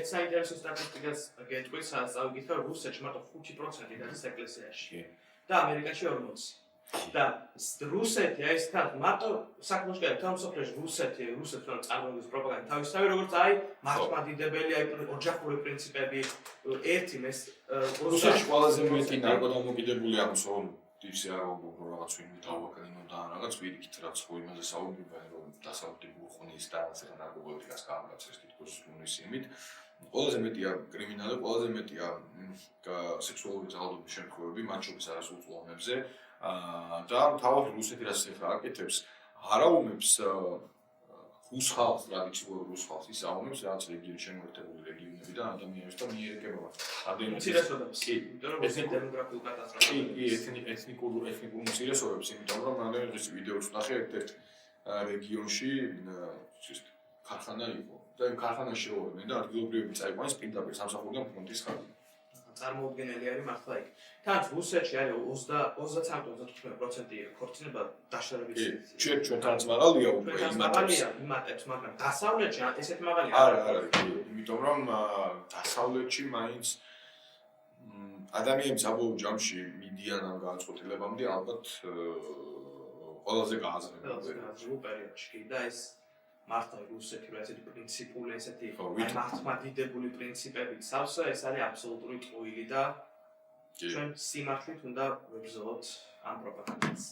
ეს საინტერესო სტატისტიკას გეტყვის, წავიკითხე, რუსეთში მარტო 5% გადის ეკლესიაში. და ამერიკაში 40. და რუსეთი ეს თან მარტო საკმაოდ თავ მსოფლიოში რუსეთს რომ წარმოგვიდგენს პროპაგანდა თავისთავად როგორც მართლმადიდებელი ოჯახური პრინციპები ერთი მეს რუსეთში ყველაზე მეტი ნარკოდამოკიდებული აქვს ტიპსი არ რაღაც ვინმე თავაკანინო და რაღაც ვირიქით რაც ხო იმაზე საუბრობენ რომ დასავლეთი ბურხონის და რაღაც ნარკოტიკას გამოგაცეს თითქოს უნის იმით ყველაზე მეტია კრიმინალი ყველაზე მეტია სექსუალური ძალადობის შემთხვევები მათ შორის არასრულწლოვანებზე და თავად რუსეთი რაც ახლა აკეთებს არაუმებს რუს ხალხს ტრადიციულ რუს ხალხს ის აუმებს რაც რეგიონში შემოერთებული რეგიონები და ადამიანებს და მიერეკება მცირესობებს კი იმიტომ რომ ეს დემოგრაფიული კატასტროფა კი ეთნიკურ მცირესობებს იმიტომ რომ ამერიკის ვიდეოს ნახე ერთ რეგიონში ქარხანა იყო და იმ ქარხანაში როდნენ და ადგილობრივები წაიყვანეს პირდაპირ სამსახურიდან ფონდის ხარჯი წარმოუდგენელი არის მართლა იქ. თან რუსეთში არის 23-25% ქორწინება დაშორებით. ჩვენთანაც მაღალია უკვე იმატებს, მაგრამ დასავლეთში ესეთ მაღალი არა, იმიტომ რომ დასავლეთში მაინც ადამიანის საბოლოო ჯამში მიდიან ამ განწყობილებამდე ალბათ ყველაზე გააზრებული პერიოდში და ეს მართლა რუსეთი რა ესეთი პრინციპული ესეთი მართლმადიდებელი პრინციპებით სავსე ეს არის აბსოლუტური ტყუილი და ჩვენ სიმართლით უნდა ვებრძოლოთ ამ პროპაგანდას